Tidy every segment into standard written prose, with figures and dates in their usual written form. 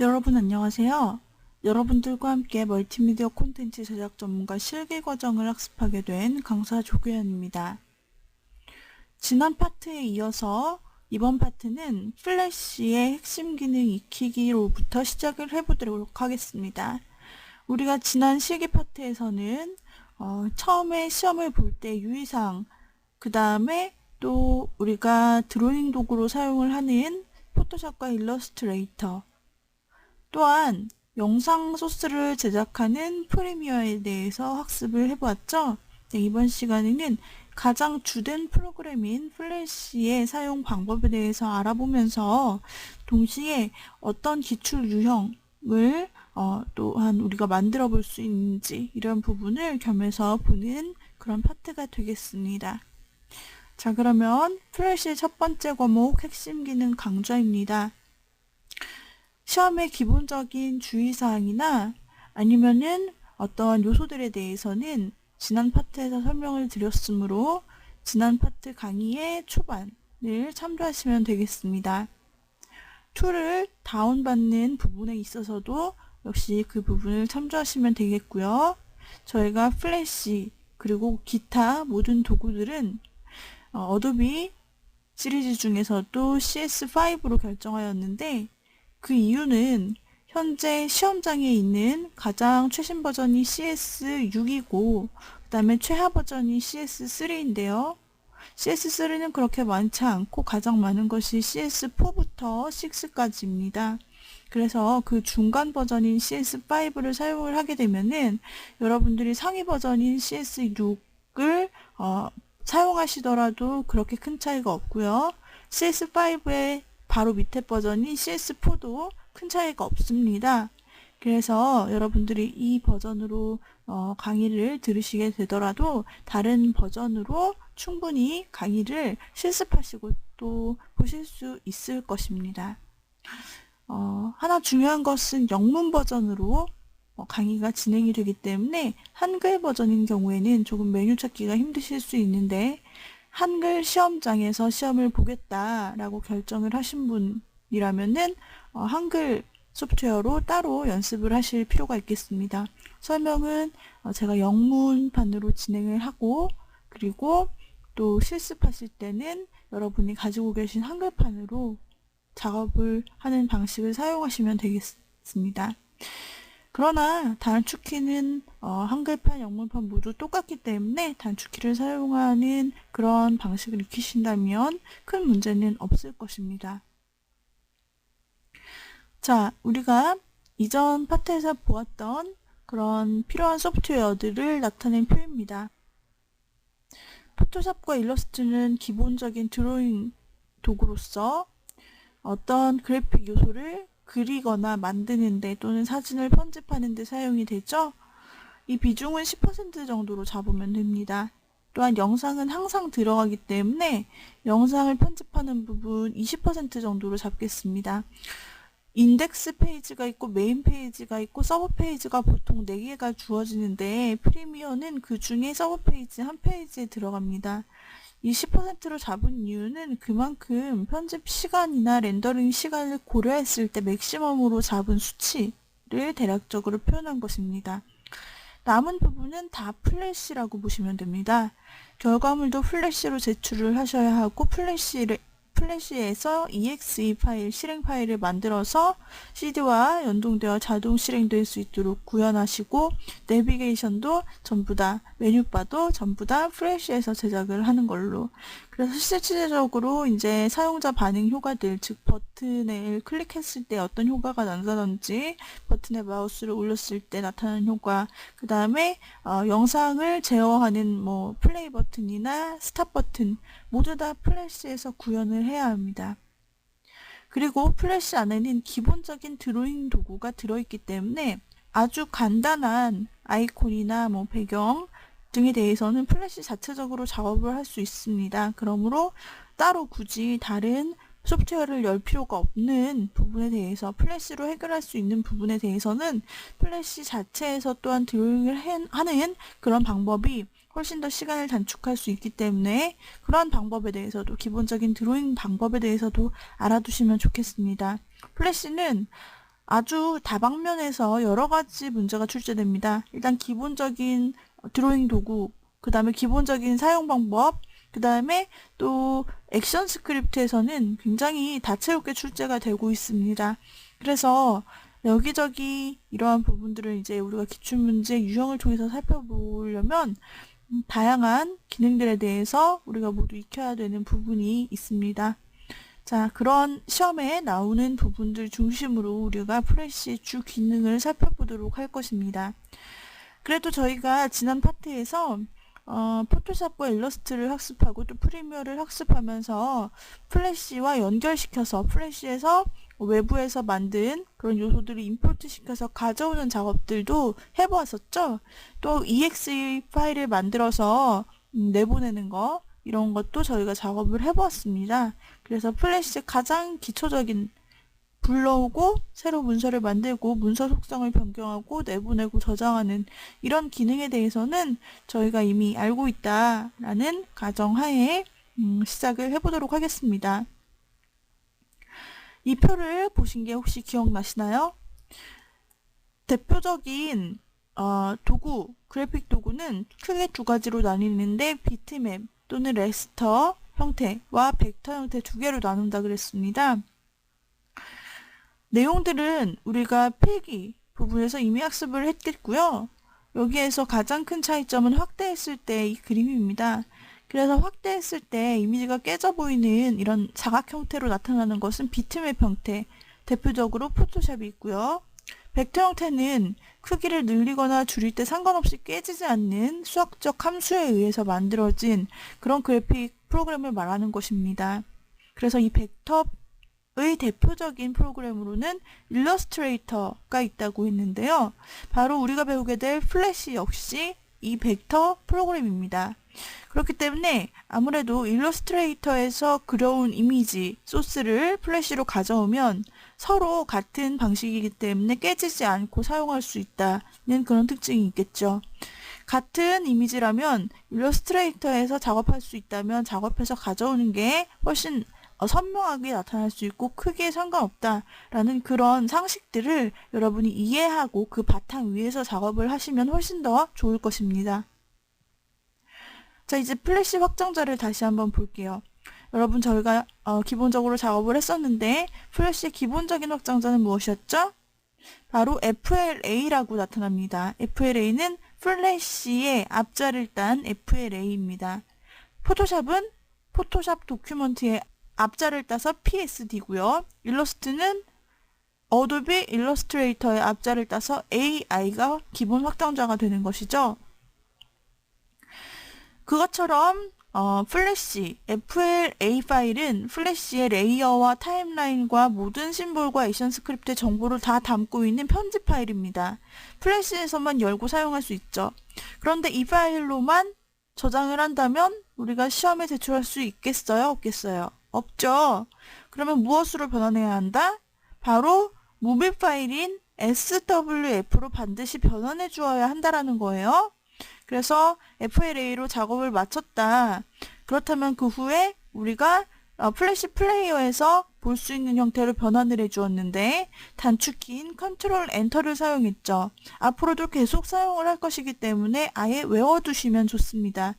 여러분 안녕하세요. 여러분들과 함께 멀티미디어 콘텐츠 제작 전문가 실기 과정을 학습하게 된 강사 조규현입니다. 지난 파트에 이어서 이번 파트는 플래시의 핵심 기능 익히기로부터 시작을 해보도록 하겠습니다. 우리가 지난 실기 파트에서는 처음에 시험을 볼 때 유의사항, 그 다음에 또 우리가 드로잉 도구로 사용을 하는 포토샵과 일러스트레이터, 또한 영상 소스를 제작하는 프리미어에 대해서 학습을 해보았죠. 네, 이번 시간에는 가장 주된 프로그램인 플래시의 사용 방법에 대해서 알아보면서 동시에 어떤 기출 유형을 또한 우리가 만들어 볼 수 있는지 이런 부분을 겸해서 보는 그런 파트가 되겠습니다. 자, 그러면 플래시의 첫 번째 과목 핵심 기능 강좌입니다. 시험의 기본적인 주의사항이나 아니면은 어떤 요소들에 대해서는 지난 파트에서 설명을 드렸으므로 지난 파트 강의의 초반을 참조하시면 되겠습니다. 툴을 다운받는 부분에 있어서도 역시 그 부분을 참조하시면 되겠고요. 저희가 플래시 그리고 기타 모든 도구들은 어도비 시리즈 중에서도 CS5로 결정하였는데 그 이유는 현재 시험장에 있는 가장 최신 버전이 CS6이고 그 다음에 최하 버전이 CS3인데요. CS3는 그렇게 많지 않고 가장 많은 것이 CS4부터 6까지입니다. 그래서 그 중간 버전인 CS5를 사용을 하게 되면은 여러분들이 상위 버전인 CS6을 사용하시더라도 그렇게 큰 차이가 없고요. CS5의 바로 밑에 버전인 CS4도 큰 차이가 없습니다. 그래서 여러분들이 이 버전으로 강의를 들으시게 되더라도 다른 버전으로 충분히 강의를 실습하시고 또 보실 수 있을 것입니다. 하나 중요한 것은 영문 버전으로 강의가 진행이 되기 때문에 한글 버전인 경우에는 조금 메뉴 찾기가 힘드실 수 있는데 한글 시험장에서 시험을 보겠다라고 결정을 하신 분이라면은 한글 소프트웨어로 따로 연습을 하실 필요가 있겠습니다. 설명은 제가 영문판으로 진행을 하고 그리고 또 실습하실 때는 여러분이 가지고 계신 한글판으로 작업을 하는 방식을 사용하시면 되겠습니다. 그러나 단축키는 한글판, 영문판 모두 똑같기 때문에 단축키를 사용하는 그런 방식을 익히신다면 큰 문제는 없을 것입니다. 자, 우리가 이전 파트에서 보았던 그런 필요한 소프트웨어들을 나타낸 표입니다. 포토샵과 일러스트는 기본적인 드로잉 도구로서 어떤 그래픽 요소를 그리거나 만드는데 또는 사진을 편집하는 데 사용이 되죠. 이 비중은 10% 정도로 잡으면 됩니다. 또한 영상은 항상 들어가기 때문에 영상을 편집하는 부분 20% 정도로 잡겠습니다. 인덱스 페이지가 있고 메인 페이지가 있고 서브 페이지가 보통 4개가 주어지는데 프리미어는 그 중에 서브 페이지 한 페이지에 들어갑니다. 이 10%로 잡은 이유는 그만큼 편집 시간이나 렌더링 시간을 고려했을 때 맥시멈으로 잡은 수치를 대략적으로 표현한 것입니다. 남은 부분은 다 플래시라고 보시면 됩니다. 결과물도 플래시로 제출을 하셔야 하고 플래시에서 exe 파일, 실행 파일을 만들어서 CD와 연동되어 자동 실행될 수 있도록 구현하시고 내비게이션도 전부 다, 메뉴바도 전부 다 플래시에서 제작을 하는 걸로. 그래서 실질적으로 이제 사용자 반응 효과들, 즉 버튼을 클릭했을 때 어떤 효과가 난다든지 버튼에 마우스를 올렸을 때 나타나는 효과, 그 다음에 영상을 제어하는 뭐 플레이 버튼이나 스탑 버튼 모두 다 플래시에서 구현을 해야 합니다. 그리고 플래시 안에는 기본적인 드로잉 도구가 들어있기 때문에 아주 간단한 아이콘이나 뭐 배경 등에 대해서는 플래시 자체적으로 작업을 할 수 있습니다. 그러므로 따로 굳이 다른 소프트웨어를 열 필요가 없는 부분에 대해서 플래시로 해결할 수 있는 부분에 대해서는 플래시 자체에서 또한 드로잉을 하는 그런 방법이 훨씬 더 시간을 단축할 수 있기 때문에 그런 방법에 대해서도 기본적인 드로잉 방법에 대해서도 알아두시면 좋겠습니다. 플래시는 아주 다방면에서 여러 가지 문제가 출제됩니다. 일단 기본적인 드로잉 도구, 그 다음에 기본적인 사용 방법, 그 다음에 또 액션 스크립트에서는 굉장히 다채롭게 출제가 되고 있습니다. 그래서 여기저기 이러한 부분들을 이제 우리가 기출문제 유형을 통해서 살펴보려면 다양한 기능들에 대해서 우리가 모두 익혀야 되는 부분이 있습니다. 자, 그런 시험에 나오는 부분들 중심으로 우리가 플래시 주 기능을 살펴보도록 할 것입니다. 그래도 저희가 지난 파트에서 포토샵과 일러스트를 학습하고 또 프리미어를 학습하면서 플래시와 연결시켜서 플래시에서 외부에서 만든 그런 요소들을 임포트 시켜서 가져오는 작업들도 해보았었죠. 또 exe 파일을 만들어서 내보내는 거, 이런 것도 저희가 작업을 해보았습니다. 그래서 플래시 가장 기초적인 불러오고 새로 문서를 만들고 문서 속성을 변경하고 내보내고 저장하는 이런 기능에 대해서는 저희가 이미 알고 있다라는 가정하에 시작을 해보도록 하겠습니다. 이 표를 보신 게 혹시 기억나시나요? 대표적인 도구, 그래픽 도구는 크게 두 가지로 나뉘는데 비트맵 또는 레스터 형태와 벡터 형태 두 개로 나눈다 그랬습니다. 내용들은 우리가 필기 부분에서 이미 학습을 했겠고요. 여기에서 가장 큰 차이점은 확대했을 때의 그림입니다. 그래서 확대했을 때 이미지가 깨져 보이는 이런 사각 형태로 나타나는 것은 비트맵 형태, 대표적으로 포토샵이 있고요. 벡터 형태는 크기를 늘리거나 줄일 때 상관없이 깨지지 않는 수학적 함수에 의해서 만들어진 그런 그래픽 프로그램을 말하는 것입니다. 그래서 이 벡터의 대표적인 프로그램으로는 일러스트레이터가 있다고 했는데요. 바로 우리가 배우게 될 플래시 역시 이 벡터 프로그램입니다. 그렇기 때문에 아무래도 일러스트레이터에서 그려온 이미지 소스를 플래시로 가져오면 서로 같은 방식이기 때문에 깨지지 않고 사용할 수 있다는 그런 특징이 있겠죠. 같은 이미지라면 일러스트레이터에서 작업할 수 있다면 작업해서 가져오는 게 훨씬 선명하게 나타날 수 있고 크기에 상관없다라는 그런 상식들을 여러분이 이해하고 그 바탕 위에서 작업을 하시면 훨씬 더 좋을 것입니다. 자, 이제 플래시 확장자를 다시 한번 볼게요. 여러분, 저희가 기본적으로 작업을 했었는데 플래시의 기본적인 확장자는 무엇이었죠? 바로 FLA라고 나타납니다. FLA는 플래시의 앞자를 딴 FLA입니다. 포토샵은 포토샵 도큐먼트의 앞자를 따서 PSD고요. 일러스트는 어도비 일러스트레이터의 앞자를 따서 AI가 기본 확장자가 되는 것이죠. 그것처럼 플래시, FLA 파일은 플래시의 레이어와 타임라인과 모든 심볼과 액션 스크립트의 정보를 다 담고 있는 편집 파일입니다. 플래시에서만 열고 사용할 수 있죠. 그런데 이 파일로만 저장을 한다면 우리가 시험에 제출할 수 있겠어요? 없겠어요? 없죠. 그러면 무엇으로 변환해야 한다? 바로 무비 파일인 SWF로 반드시 변환해 주어야 한다라는 거예요. 그래서 FLA로 작업을 마쳤다. 그렇다면 그 후에 우리가 플래시 플레이어에서 볼 수 있는 형태로 변환을 해주었는데 단축키인 컨트롤 엔터를 사용했죠. 앞으로도 계속 사용을 할 것이기 때문에 아예 외워두시면 좋습니다.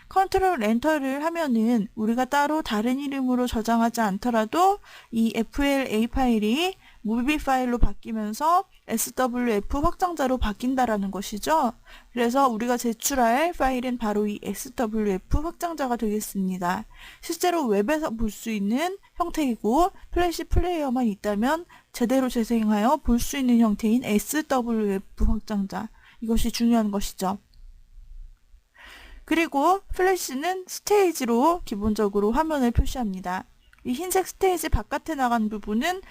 컨트롤 엔터를 하면은 우리가 따로 다른 이름으로 저장하지 않더라도 이 FLA 파일이 무비 파일로 바뀌면서 SWF 확장자로 바뀐다라는 것이죠. 그래서 우리가 제출할 파일은 바로 이 SWF 확장자가 되겠습니다. 실제로 웹에서 볼 수 있는 형태이고 플래시 플레이어만 있다면 제대로 재생하여 볼 수 있는 형태인 SWF 확장자, 이것이 중요한 것이죠. 그리고 플래시는 스테이지로 기본적으로 화면을 표시합니다. 이 흰색 스테이지 바깥에 나간 부분은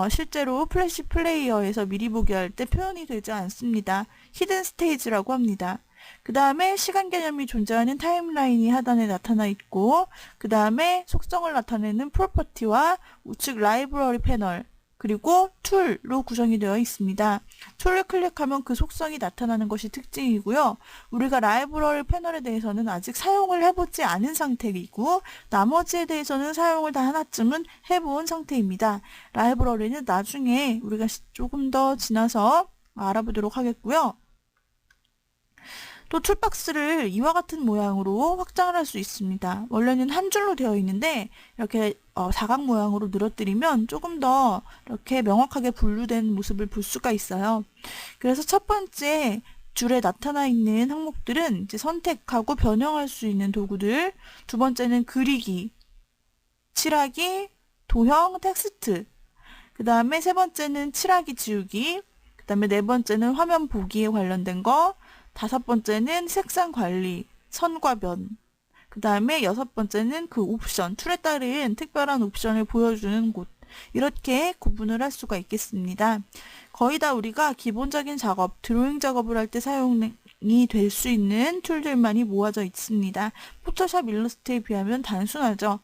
실제로 플래시 플레이어에서 미리 보기 할 때 표현이 되지 않습니다. 히든 스테이지라고 합니다. 그 다음에 시간 개념이 존재하는 타임라인이 하단에 나타나 있고 그 다음에 속성을 나타내는 프로퍼티와 우측 라이브러리 패널, 그리고 툴로 구성이 되어 있습니다. 툴을 클릭하면 그 속성이 나타나는 것이 특징이고요. 우리가 라이브러리 패널에 대해서는 아직 사용을 해보지 않은 상태이고 나머지에 대해서는 사용을 다 하나쯤은 해본 상태입니다. 라이브러리는 나중에 우리가 조금 더 지나서 알아보도록 하겠고요. 또 툴박스를 이와 같은 모양으로 확장을 할 수 있습니다. 원래는 한 줄로 되어 있는데 이렇게 사각 모양으로 늘어뜨리면 조금 더 이렇게 명확하게 분류된 모습을 볼 수가 있어요. 그래서 첫 번째 줄에 나타나 있는 항목들은 이제 선택하고 변형할 수 있는 도구들, 두 번째는 그리기, 칠하기, 도형, 텍스트, 그 다음에 세 번째는 칠하기 지우기, 그 다음에 네 번째는 화면 보기에 관련된 거, 다섯 번째는 색상 관리, 선과 면, 그 다음에 여섯 번째는 그 옵션, 툴에 따른 특별한 옵션을 보여주는 곳, 이렇게 구분을 할 수가 있겠습니다. 거의 다 우리가 기본적인 작업, 드로잉 작업을 할 때 사용이 될 수 있는 툴들만이 모아져 있습니다. 포토샵 일러스트에 비하면 단순하죠.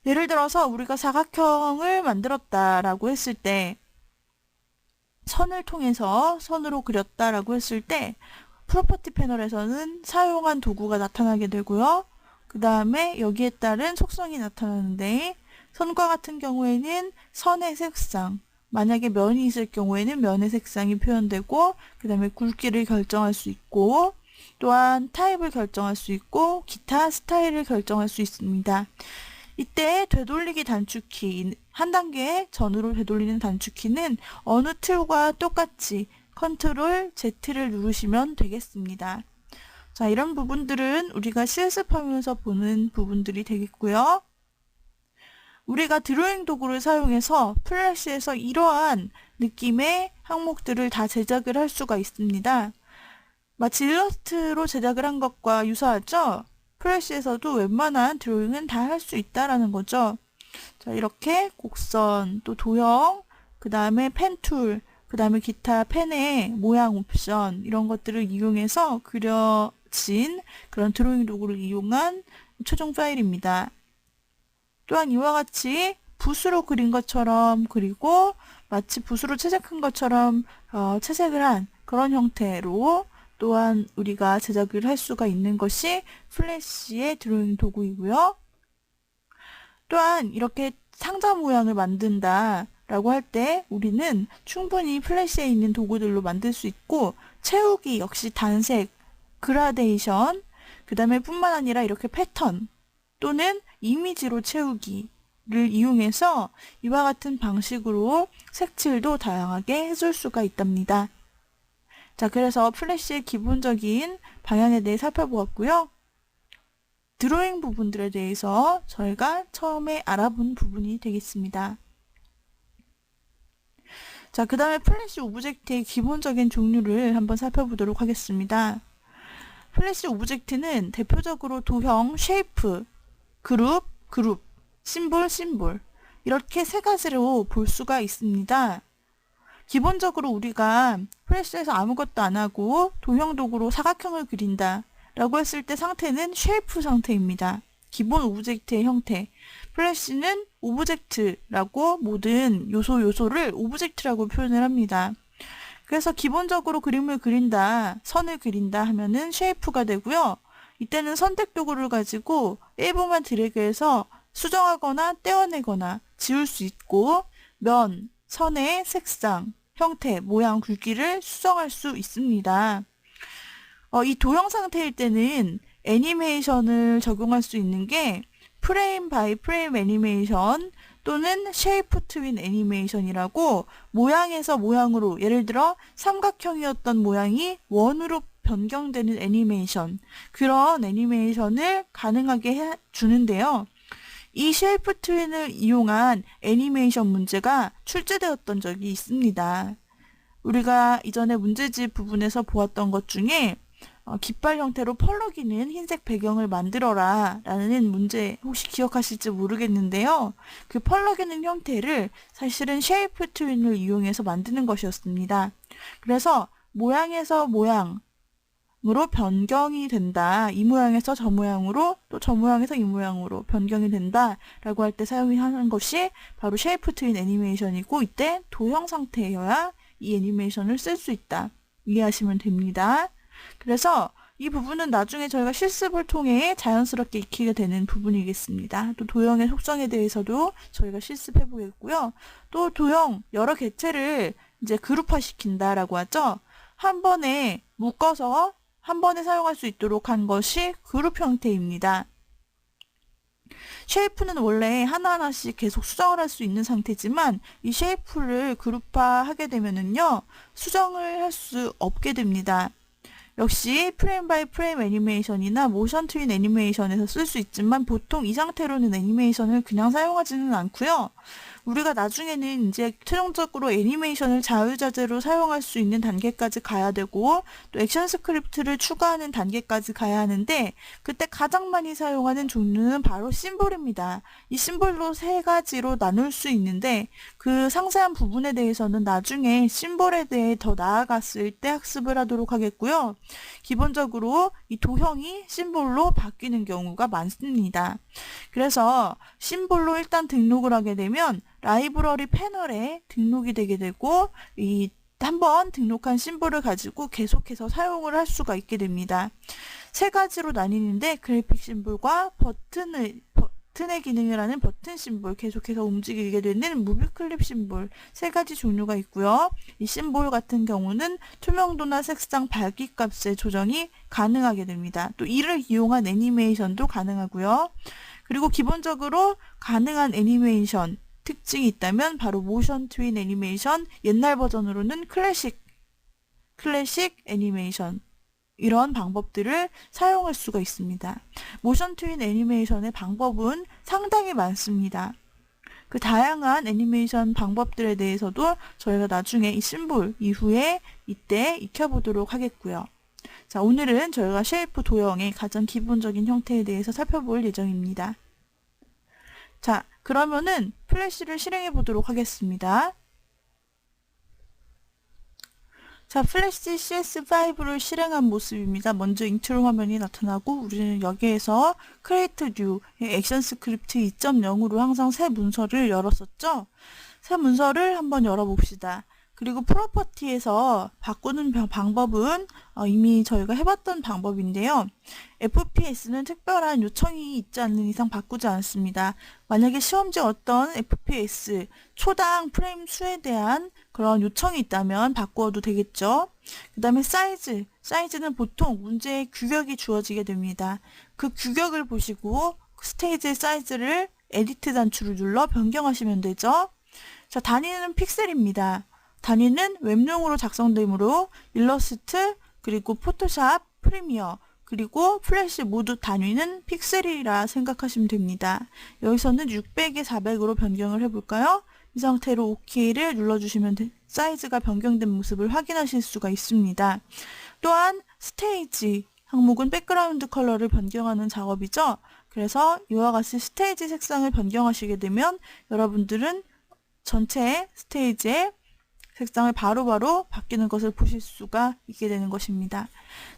예를 들어서 우리가 사각형을 만들었다라고 했을 때 선을 통해서 선으로 그렸다라고 했을 때 프로퍼티 패널에서는 사용한 도구가 나타나게 되고요. 그 다음에 여기에 따른 속성이 나타나는데 선과 같은 경우에는 선의 색상, 만약에 면이 있을 경우에는 면의 색상이 표현되고 그 다음에 굵기를 결정할 수 있고 또한 타입을 결정할 수 있고 기타 스타일을 결정할 수 있습니다. 이때 되돌리기 단축키, 한 단계 전으로 되돌리는 단축키는 어느 툴과 똑같이 컨트롤 Z를 누르시면 되겠습니다. 자, 이런 부분들은 우리가 실습하면서 보는 부분들이 되겠고요. 우리가 드로잉 도구를 사용해서 플래시에서 이러한 느낌의 항목들을 다 제작을 할 수가 있습니다. 마치 일러스트로 제작을 한 것과 유사하죠? 플래시에서도 웬만한 드로잉은 다 할 수 있다라는 거죠. 자, 이렇게 곡선, 또 도형, 그 다음에 펜툴, 그 다음에 기타 펜의 모양 옵션 이런 것들을 이용해서 그려진 그런 드로잉 도구를 이용한 최종 파일입니다. 또한 이와 같이 붓으로 그린 것처럼 그리고 마치 붓으로 채색한 것처럼 채색을 한 그런 형태로 또한 우리가 제작을 할 수가 있는 것이 플래시의 드로잉 도구이고요. 또한 이렇게 상자 모양을 만든다 라고 할 때 우리는 충분히 플래시에 있는 도구들로 만들 수 있고 채우기 역시 단색, 그라데이션, 그 다음에 뿐만 아니라 이렇게 패턴 또는 이미지로 채우기를 이용해서 이와 같은 방식으로 색칠도 다양하게 해줄 수가 있답니다. 자, 그래서 플래시의 기본적인 방향에 대해 살펴보았고요. 드로잉 부분들에 대해서 저희가 처음에 알아본 부분이 되겠습니다. 자, 그 다음에 플래시 오브젝트의 기본적인 종류를 한번 살펴보도록 하겠습니다. 플래시 오브젝트는 대표적으로 도형, 쉐이프, 그룹, 심볼 이렇게 세 가지로 볼 수가 있습니다. 기본적으로 우리가 플래시에서 아무것도 안 하고 도형 도구로 사각형을 그린다 라고 했을 때 상태는 쉐이프 상태입니다. 기본 오브젝트의 형태. 플래시는 오브젝트라고 모든 요소를 오브젝트라고 표현을 합니다. 그래서 기본적으로 그림을 그린다, 선을 그린다 하면은 쉐이프가 되고요. 이때는 선택 도구를 가지고 일부만 드래그해서 수정하거나 떼어내거나 지울 수 있고 면, 선의 색상, 형태, 모양, 굵기를 수정할 수 있습니다. 이 도형 상태일 때는 애니메이션을 적용할 수 있는 게 프레임 바이 프레임 애니메이션 또는 쉐이프 트윈 애니메이션이라고 모양에서 모양으로 예를 들어 삼각형이었던 모양이 원으로 변경되는 애니메이션 그런 애니메이션을 가능하게 해주는데요. 이 쉐이프 트윈을 이용한 애니메이션 문제가 출제되었던 적이 있습니다. 우리가 이전에 문제집 부분에서 보았던 것 중에 깃발 형태로 펄럭이는 흰색 배경을 만들어라 라는 문제 혹시 기억하실지 모르겠는데요. 그 펄럭이는 형태를 사실은 쉐이프 트윈을 이용해서 만드는 것이었습니다. 그래서 모양에서 모양, 변경이 된다. 이 모양에서 저 모양으로 또 저 모양에서 이 모양으로 변경이 된다 라고 할 때 사용하는 것이 바로 쉐이프 트윈 애니메이션이고, 이때 도형 상태여야 이 애니메이션을 쓸 수 있다. 이해하시면 됩니다. 그래서 이 부분은 나중에 저희가 실습을 통해 자연스럽게 익히게 되는 부분이겠습니다. 또 도형의 속성에 대해서도 저희가 실습해 보겠고요. 또 도형 여러 개체를 이제 그룹화 시킨다라고 하죠. 한 번에 묶어서 한 번에 사용할 수 있도록 한 것이 그룹 형태입니다. 쉐이프는 원래 하나하나씩 계속 수정을 할 수 있는 상태지만 이 쉐이프를 그룹화하게 되면은요, 수정을 할 수 없게 됩니다. 역시 프레임 바이 프레임 애니메이션이나 모션 트윈 애니메이션에서 쓸 수 있지만 보통 이 상태로는 애니메이션을 그냥 사용하지는 않고요. 우리가 나중에는 이제 최종적으로 애니메이션을 자유자재로 사용할 수 있는 단계까지 가야 되고, 또 액션 스크립트를 추가하는 단계까지 가야 하는데, 그때 가장 많이 사용하는 종류는 바로 심볼입니다. 이 심볼로 세 가지로 나눌 수 있는데, 그 상세한 부분에 대해서는 나중에 심볼에 대해 더 나아갔을 때 학습을 하도록 하겠고요. 기본적으로 이 도형이 심볼로 바뀌는 경우가 많습니다. 그래서 심볼로 일단 등록을 하게 되면 라이브러리 패널에 등록이 되게 되고, 이 한번 등록한 심볼을 가지고 계속해서 사용을 할 수가 있게 됩니다. 세 가지로 나뉘는데, 그래픽 심볼과 버튼의 기능을 하는 버튼 심볼, 계속해서 움직이게 되는 무비 클립 심볼, 세 가지 종류가 있고요. 이 심볼 같은 경우는 투명도나 색상 밝기 값의 조정이 가능하게 됩니다. 또 이를 이용한 애니메이션도 가능하고요. 그리고 기본적으로 가능한 애니메이션 특징이 있다면 바로 모션 트윈 애니메이션, 옛날 버전으로는 클래식 애니메이션, 이런 방법들을 사용할 수가 있습니다. 모션 트윈 애니메이션의 방법은 상당히 많습니다. 그 다양한 애니메이션 방법들에 대해서도 저희가 나중에 이 심볼 이후에 이때 익혀보도록 하겠고요. 자, 오늘은 저희가 쉐이프 도형의 가장 기본적인 형태에 대해서 살펴볼 예정입니다. 자, 그러면은 플래시를 실행해 보도록 하겠습니다. 자, 플래시 CS5를 실행한 모습입니다. 먼저 인트로 화면이 나타나고, 우리는 여기에서 Create New의 액션 스크립트 2.0으로 항상 새 문서를 열었었죠. 새 문서를 한번 열어봅시다. 그리고 프로퍼티에서 바꾸는 방법은 이미 저희가 해봤던 방법인데요. FPS는 특별한 요청이 있지 않는 이상 바꾸지 않습니다. 만약에 시험지 어떤 FPS, 초당 프레임 수에 대한 그런 요청이 있다면 바꾸어도 되겠죠. 그 다음에 사이즈는 보통 문제의 규격이 주어지게 됩니다. 그 규격을 보시고 스테이지의 사이즈를 에디트 단추를 눌러 변경하시면 되죠. 자, 단위는 픽셀입니다. 단위는 웹용으로 작성되므로 일러스트, 그리고 포토샵, 프리미어, 그리고 플래시 모두 단위는 픽셀이라 생각하시면 됩니다. 여기서는 600에 400으로 변경을 해볼까요? 이 상태로 OK를 눌러주시면 사이즈가 변경된 모습을 확인하실 수가 있습니다. 또한 스테이지 항목은 백그라운드 컬러를 변경하는 작업이죠. 그래서 이와 같이 스테이지 색상을 변경하시게 되면 여러분들은 전체 스테이지의 색상을 바로바로 바뀌는 것을 보실 수가 있게 되는 것입니다.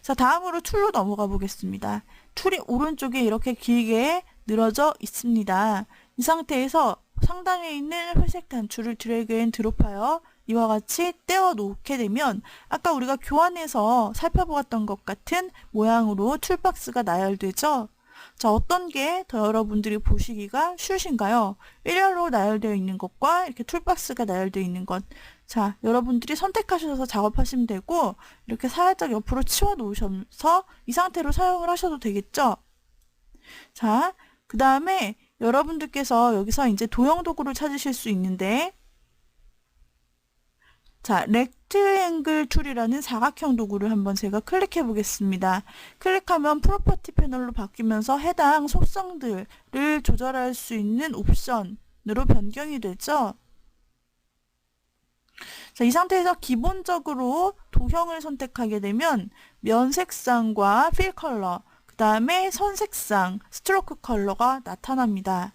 자, 다음으로 툴로 넘어가 보겠습니다. 툴이 오른쪽에 이렇게 길게 늘어져 있습니다. 이 상태에서 상단에 있는 회색 단추를 드래그 앤 드롭하여 이와 같이 떼어 놓게 되면 아까 우리가 교환해서 살펴보았던 것 같은 모양으로 툴박스가 나열되죠. 자, 어떤 게 더 여러분들이 보시기가 쉬우신가요? 일렬로 나열되어 있는 것과 이렇게 툴박스가 나열되어 있는 것. 자, 여러분들이 선택하셔서 작업하시면 되고, 이렇게 살짝 옆으로 치워 놓으셔서 이 상태로 사용을 하셔도 되겠죠? 자, 그 다음에 여러분들께서 여기서 이제 도형 도구를 찾으실 수 있는데, 자, 렉트앵글 툴이라는 사각형 도구를 한번 제가 클릭해 보겠습니다. 클릭하면 프로퍼티 패널로 바뀌면서 해당 속성들을 조절할 수 있는 옵션으로 변경이 되죠. 자, 이 상태에서 기본적으로 도형을 선택하게 되면 면 색상과 필 컬러, 그 다음에 선 색상, 스트로크 컬러가 나타납니다.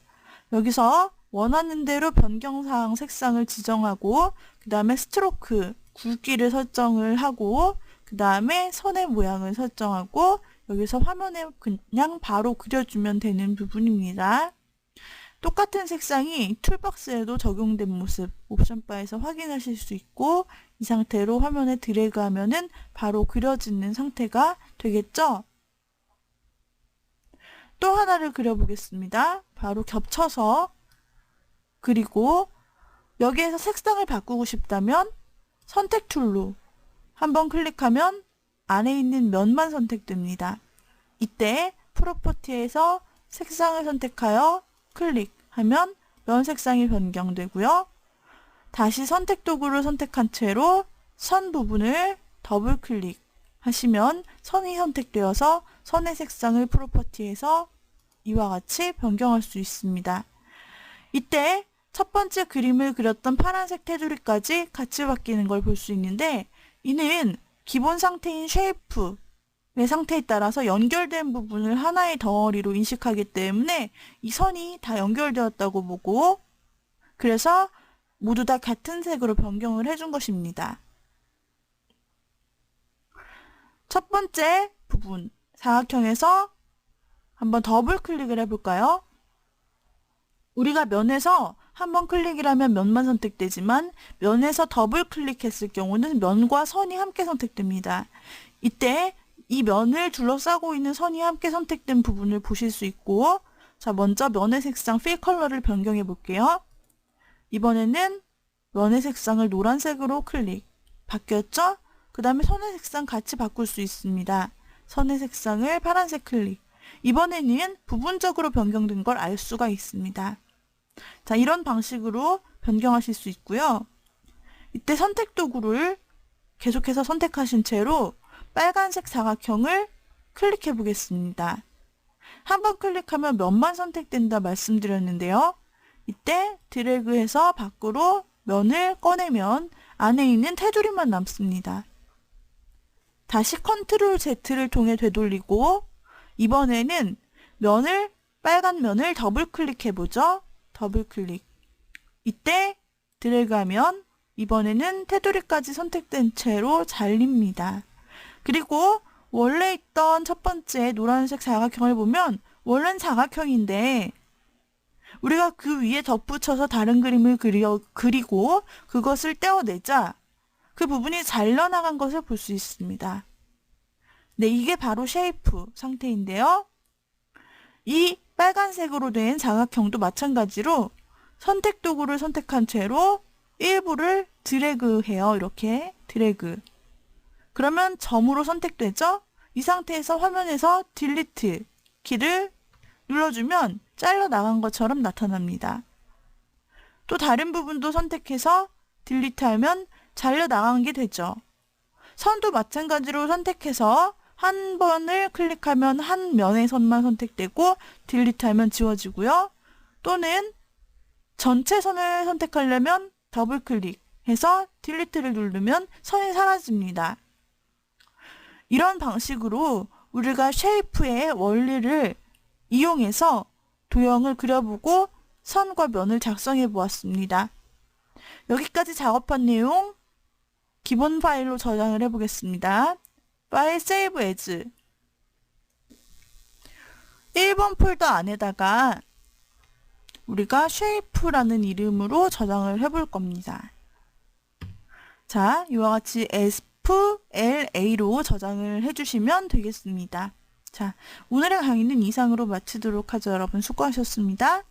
여기서 원하는 대로 변경사항 색상을 지정하고 그 다음에 스트로크, 굵기를 설정을 하고 그 다음에 선의 모양을 설정하고 여기서 화면에 그냥 바로 그려주면 되는 부분입니다. 똑같은 색상이 툴박스에도 적용된 모습 옵션바에서 확인하실 수 있고 이 상태로 화면에 드래그하면은 바로 그려지는 상태가 되겠죠? 또 하나를 그려보겠습니다. 바로 겹쳐서 그리고 여기에서 색상을 바꾸고 싶다면 선택 툴로 한번 클릭하면 안에 있는 면만 선택됩니다. 이때 프로퍼티에서 색상을 선택하여 클릭하면 면 색상이 변경되고요. 다시 선택 도구를 선택한 채로 선 부분을 더블 클릭하시면 선이 선택되어서 선의 색상을 프로퍼티에서 이와 같이 변경할 수 있습니다. 이때 첫 번째 그림을 그렸던 파란색 테두리까지 같이 바뀌는 걸 볼 수 있는데 이는 기본 상태인 쉐이프의 상태에 따라서 연결된 부분을 하나의 덩어리로 인식하기 때문에 이 선이 다 연결되었다고 보고 그래서 모두 다 같은 색으로 변경을 해준 것입니다. 첫 번째 부분 사각형에서 한번 더블 클릭을 해볼까요? 우리가 면에서 한번 클릭을 하면 면만 선택되지만 면에서 더블 클릭했을 경우는 면과 선이 함께 선택됩니다. 이때 이 면을 둘러싸고 있는 선이 함께 선택된 부분을 보실 수 있고 자 먼저 면의 색상 필 컬러를 변경해 볼게요. 이번에는 면의 색상을 노란색으로 클릭 바뀌었죠? 그 다음에 선의 색상 같이 바꿀 수 있습니다. 선의 색상을 파란색 클릭 이번에는 부분적으로 변경된 걸 알 수가 있습니다. 자, 이런 방식으로 변경하실 수 있고요. 이때 선택 도구를 계속해서 선택하신 채로 빨간색 사각형을 클릭해 보겠습니다. 한번 클릭하면 면만 선택된다 말씀드렸는데요. 이때 드래그해서 밖으로 면을 꺼내면 안에 있는 테두리만 남습니다. 다시 컨트롤 Z를 통해 되돌리고 이번에는 빨간 면을 더블 클릭해 보죠. 더블 클릭. 이때 드래그하면 이번에는 테두리까지 선택된 채로 잘립니다. 그리고 원래 있던 첫 번째 노란색 사각형을 보면 원래는 사각형인데 우리가 그 위에 덧붙여서 다른 그림을 그리고 그것을 떼어내자 그 부분이 잘려나간 것을 볼 수 있습니다. 네, 이게 바로 쉐이프 상태인데요. 이 빨간색으로 된 사각형도 마찬가지로 선택 도구를 선택한 채로 일부를 드래그해요. 이렇게 드래그. 그러면 점으로 선택되죠? 이 상태에서 화면에서 딜리트 키를 눌러주면 잘려나간 것처럼 나타납니다. 또 다른 부분도 선택해서 딜리트하면 잘려나간 게 되죠. 선도 마찬가지로 선택해서 한 번을 클릭하면 한 면의 선만 선택되고 딜리트하면 지워지고요. 또는 전체 선을 선택하려면 더블 클릭해서 딜리트를 누르면 선이 사라집니다. 이런 방식으로 우리가 쉐이프의 원리를 이용해서 도형을 그려보고 선과 면을 작성해 보았습니다. 여기까지 작업한 내용 기본 파일로 저장을 해보겠습니다. 파일 세이브 에즈 1번 폴더 안에다가 우리가 쉐이프라는 이름으로 저장을 해볼 겁니다. 자, 이와 같이 SVLA로 저장을 해주시면 되겠습니다. 자, 오늘의 강의는 이상으로 마치도록 하죠. 여러분 수고하셨습니다.